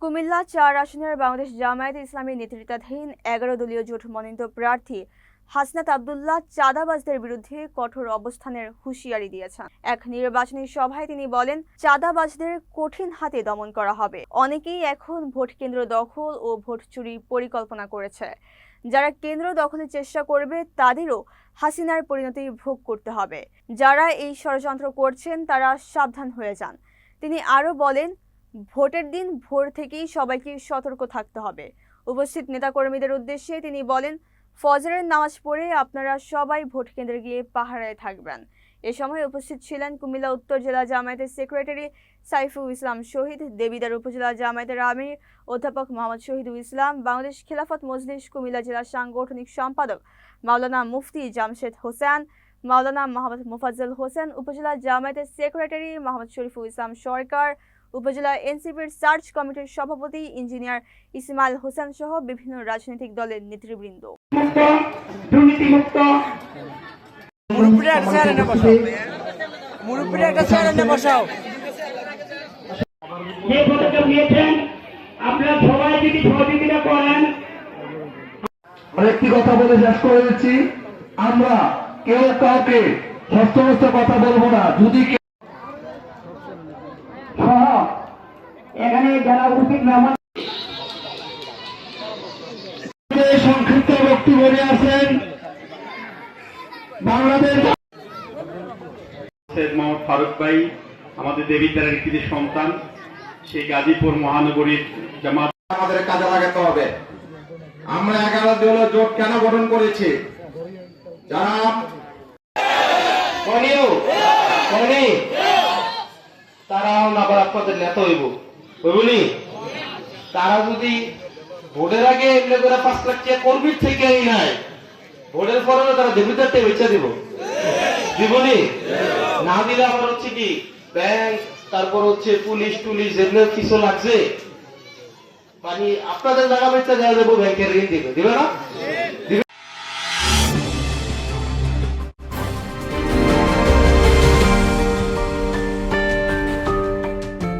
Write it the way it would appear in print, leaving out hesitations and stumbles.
কুমিল্লা ৪ আসনের বাংলাদেশ জামায়াতে ইসলামী নেতৃত্বাধীন ১১ দলীয় জোট মনোনীত প্রার্থী হাসনাত আব্দুল্লাহ চাঁদাবাজদের বিরুদ্ধে কঠোর অবস্থানের হুঁশিয়ারি দিয়েছেন। এক নির্বাচনী সভায় তিনি বলেন, চাঁদাবাজদের কঠিন হাতে দমন করা হবে। অনেকেই এখন ভোট কেন্দ্র দখল ও ভোট চুরির পরিকল্পনা করেছে। যারা কেন্দ্র দখলের চেষ্টা করবে তাদেরও হাসিনার পরিণতি ভোগ করতে হবে। যারা এই ষড়যন্ত্র করছেন তারা সাবধান হয়ে যান। তিনি আরও বলেন, ভোটের দিন ভোর থেকেই সবাইকে সতর্ক থাকতে হবে। উপস্থিত নেতাকর্মীদের উদ্দেশ্যে তিনি বলেন, ফজরের নামাজ পড়ে আপনারা সবাই ভোট কেন্দ্রে গিয়ে পাহারায় থাকবেন। এ সময় উপস্থিত ছিলেন কুমিল্লা উত্তর জেলা জামায়াতের সেক্রেটারি সাইফুল ইসলাম শহীদ, দেবিদ্বার উপজেলা জামায়াতের আমির অধ্যাপক মোহাম্মদ শহীদুল ইসলাম, বাংলাদেশ খেলাফত মজলিস কুমিল্লা জেলা সাংগঠনিক সম্পাদক মাওলানা মুফতি জামশেদ হোসেন, মাওলানা মোহাম্মদ মোফাজ্জল হোসেন, উপজেলা জামায়াতের সেক্রেটারি মোহাম্মদ শরীফুল ইসলাম সরকার, উপজেলা এনসিপির সার্চ কমিটির সভাপতি ইঞ্জিনিয়ার ইসমাইল হোসেন সহ বিভিন্ন রাজনৈতিক দলের নেতৃবৃন্দ। আরেকটি কথা বলে শেষ করে দিচ্ছি, আমরা কেউ কাউকে হস্তমস্ত কথা বলবো না। যদি এখানে যারা উচিত নামান সংক্ষিপ্ত বক্তব্য নিয়ে আসেন বাংলাদেশ মোহাম্মদ ফারুক ভাই, আমাদের দেবিদ্বারের কৃতি সন্তান, সেই গাজীপুর মহানগরীর জামাত আমাদের কাজে লাগাতে হবে। আমরা 11 দলীয় জোট কেন গঠন করেছি? যারা তারাও আবার আপনাদের নেতা হইব বুঝলি। তারা যদি ভোটের আগে এমনি করে 5 লাখ টাকা কর্মীর থেকে নাই, ভোটের পরে তারা দেবিদ্বারটা বেচে দিব জীবনী না দিলে আবার হচ্ছে কি ব্যাংক, তারপর হচ্ছে পুলিশ টুলিশ যেগুলো কিছু লাগছে মানে আপনাদের জায়গা বেচা দেওয়া যাবো, ব্যাংকের ঋণ দিবে না।